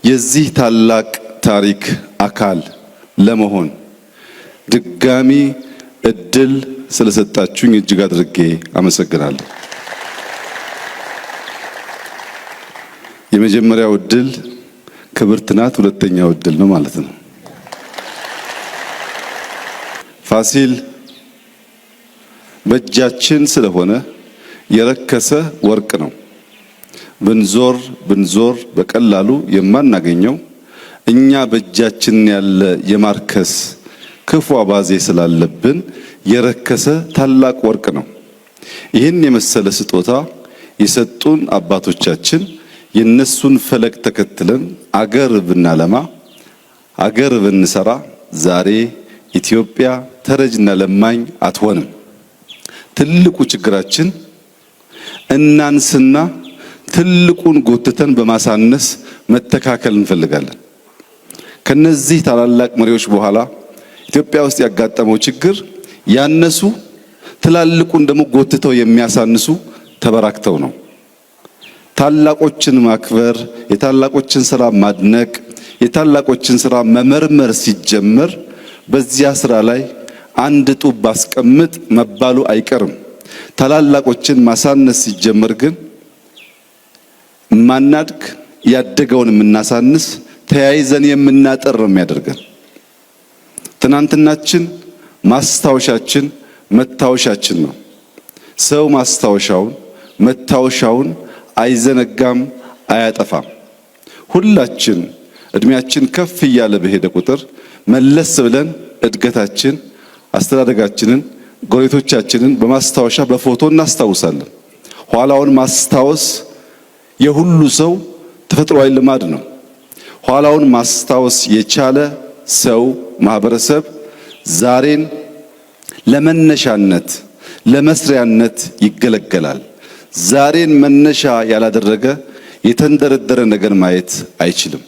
የዚህ ታላቅ ታሪክ አካል ለመሆን ድጋሚ እድል ስለሰጣችሁኝ እጅግ አድርጌ አመሰግናለሁ። የመጀመሪያው እድል ክብርት ናት፣ ሁለተኛው እድል ነው ማለት ነው። ፋሲል በእጃችን ስለሆነ የረከሰ ወርቅ ነው። ብንዞር በቀላሉ የማናገኘው እኛ በእጃችን ያለ የማርከስ ክፉ አባዜ ስላለብን የረከሰ ታላቅ ወርቅ ነው። ይህን የመሰለ ስጦታ የሰጡን አባቶቻችን የነሱን ፈለግ ተከትለን አገር ብናለማ አገር ብንሰራ ዛሬ ኢትዮጵያ ተረጅና ለማኝ አትሆንም። ትልቁ ችግራችን እናንስና ትልቁን ጎትተን በማሳነስ መተካከል እንፈልጋለን። ከነዚህ ታላላቅ መሪዎች በኋላ ኢትዮጵያ ውስጥ ያጋጠመው ችግር ያነሱ ትላልቁን ደግሞ ጎትተው የሚያሳንሱ ተበራክተው ነው። ታላቆችን ማክበር፣ የታላቆችን ስራ ማድነቅ፣ የታላቆችን ስራ መመርመር ሲጀመር በዚያ ስራ ላይ አንድ ጡብ ባስቀምጥ መባሉ አይቀርም። ታላላቆችን ማሳነስ ሲጀመር ግን ማናድግ ያደገውን የምናሳንስ ተያይዘን የምናጠር ነው የሚያደርገን። ትናንትናችን ማስታወሻችን መታወሻችን ነው። ሰው ማስታወሻውን መታወሻውን አይዘነጋም፣ አያጠፋም። ሁላችን እድሜያችን ከፍ እያለ በሄደ ቁጥር መለስ ብለን እድገታችን፣ አስተዳደጋችንን፣ ጎረቤቶቻችንን በማስታወሻ በፎቶ እናስታውሳለን። ኋላውን ማስታወስ የሁሉ ሰው ተፈጥሯዊ ልማድ ነው። ኋላውን ማስታወስ የቻለ ሰው ማህበረሰብ ዛሬን ለመነሻነት ለመስሪያነት ይገለገላል። ዛሬን መነሻ ያላደረገ የተንደረደረ ነገር ማየት አይችልም።